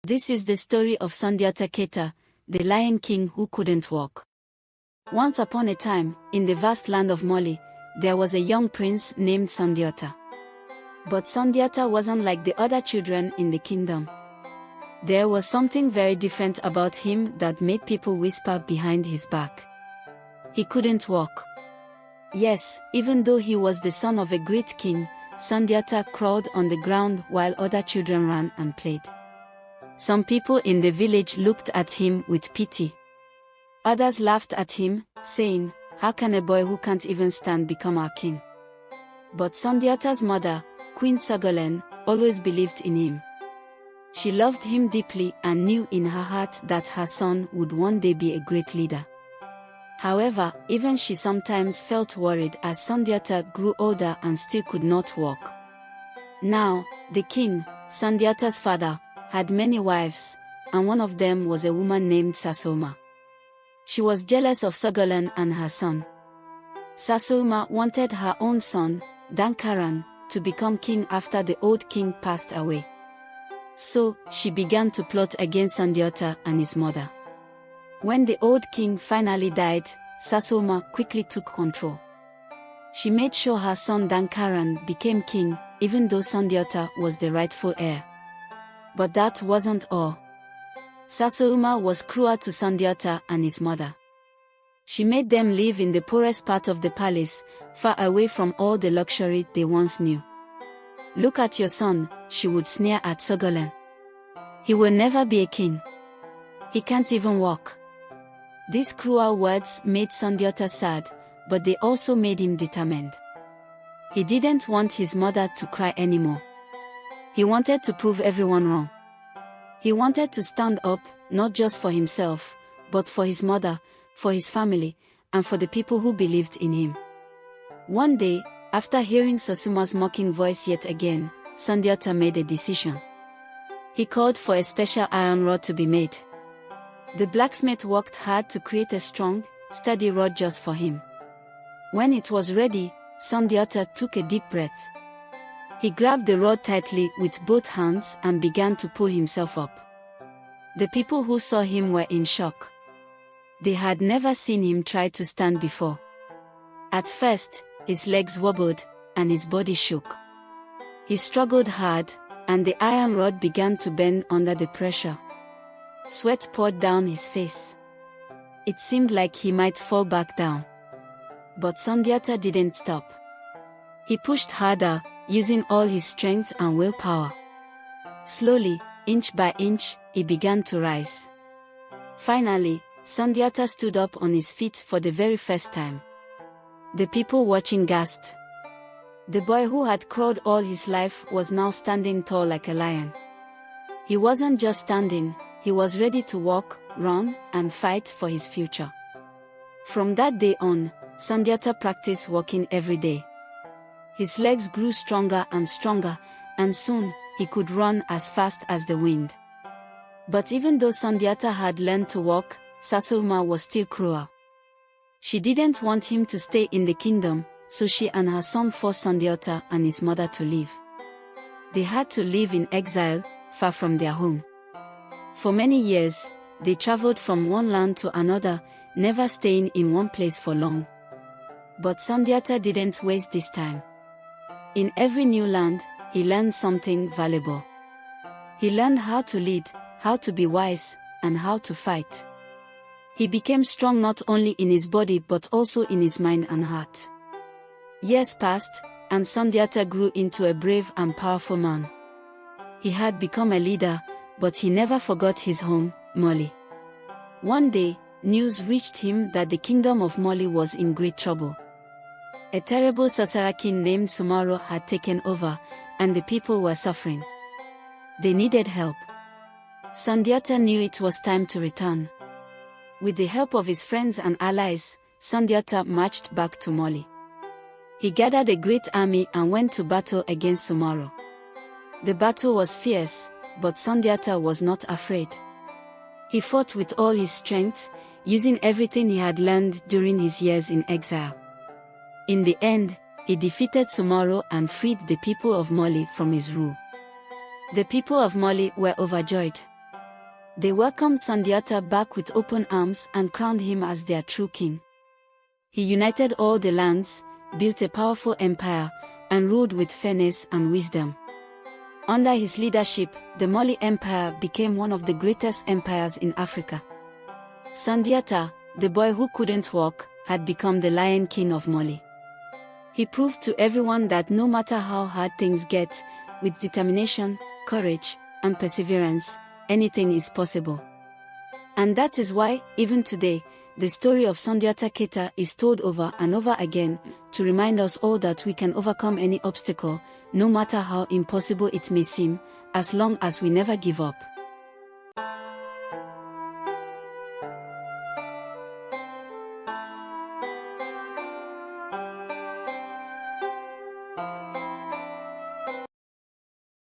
This is the story of Sundiata Keita, the Lion King who couldn't walk. Once upon a time, in the vast land of Mali, there was a young prince named Sundiata. But Sundiata wasn't like the other children in the kingdom. There was something very different about him that made people whisper behind his back. He couldn't walk. Yes, even though he was the son of a great king, Sundiata crawled on the ground while other children ran and played. Some people in the village looked at him with pity. Others laughed at him, saying, "How can a boy who can't even stand become our king?" But Sundiata's mother, Queen Ségolène, always believed in him. She loved him deeply and knew in her heart that her son would one day be a great leader. However, even she sometimes felt worried as Sundiata grew older and still could not walk. Now, the king, Sundiata's father, had many wives, and one of them was a woman named Sasouma. She was jealous of Ségolène and her son. Sasouma wanted her own son, Dankaran, to become king after the old king passed away. So, she began to plot against Sundiata and his mother. When the old king finally died, Sasouma quickly took control. She made sure her son Dankaran became king, even though Sundiata was the rightful heir. But that wasn't all. Sasouma was cruel to Sundiata and his mother. She made them live in the poorest part of the palace, far away from all the luxury they once knew. "Look at your son," she would sneer at Ségolène. "He will never be a king. He can't even walk." These cruel words made Sundiata sad, but they also made him determined. He didn't want his mother to cry anymore. He wanted to prove everyone wrong. He wanted to stand up, not just for himself, but for his mother, for his family, and for the people who believed in him. One day, after hearing Sasouma's mocking voice yet again, Sundiata made a decision. He called for a special iron rod to be made. The blacksmith worked hard to create a strong, sturdy rod just for him. When it was ready, Sundiata took a deep breath. He grabbed the rod tightly with both hands and began to pull himself up. The people who saw him were in shock. They had never seen him try to stand before. At first, his legs wobbled, and his body shook. He struggled hard, and the iron rod began to bend under the pressure. Sweat poured down his face. It seemed like he might fall back down. But Sundiata didn't stop. He pushed harder, using all his strength and willpower. Slowly, inch by inch, he began to rise. Finally, Sundiata stood up on his feet for the very first time. The people watching gasped. The boy who had crawled all his life was now standing tall like a lion. He wasn't just standing, he was ready to walk, run, and fight for his future. From that day on, Sundiata practiced walking every day. His legs grew stronger and stronger, and soon, he could run as fast as the wind. But even though Sundiata had learned to walk, Sasouma was still cruel. She didn't want him to stay in the kingdom, so she and her son forced Sundiata and his mother to leave. They had to live in exile, far from their home. For many years, they traveled from one land to another, never staying in one place for long. But Sundiata didn't waste this time. In every new land, he learned something valuable. He learned how to lead, how to be wise, and how to fight. He became strong not only in his body but also in his mind and heart. Years passed, and Sundiata grew into a brave and powerful man. He had become a leader, but he never forgot his home, Mali. One day, news reached him that the kingdom of Mali was in great trouble. A terrible Sasara king named Soumaro had taken over, and the people were suffering. They needed help. Sundiata knew it was time to return. With the help of his friends and allies, Sundiata marched back to Mali. He gathered a great army and went to battle against Soumaro. The battle was fierce, but Sundiata was not afraid. He fought with all his strength, using everything he had learned during his years in exile. In the end, he defeated Soumaro and freed the people of Mali from his rule. The people of Mali were overjoyed. They welcomed Sundiata back with open arms and crowned him as their true king. He united all the lands, built a powerful empire, and ruled with fairness and wisdom. Under his leadership, the Mali Empire became one of the greatest empires in Africa. Sundiata, the boy who couldn't walk, had become the Lion King of Mali. He proved to everyone that no matter how hard things get, with determination, courage, and perseverance, anything is possible. And that is why, even today, the story of Sundiata Keita is told over and over again, to remind us all that we can overcome any obstacle, no matter how impossible it may seem, as long as we never give up.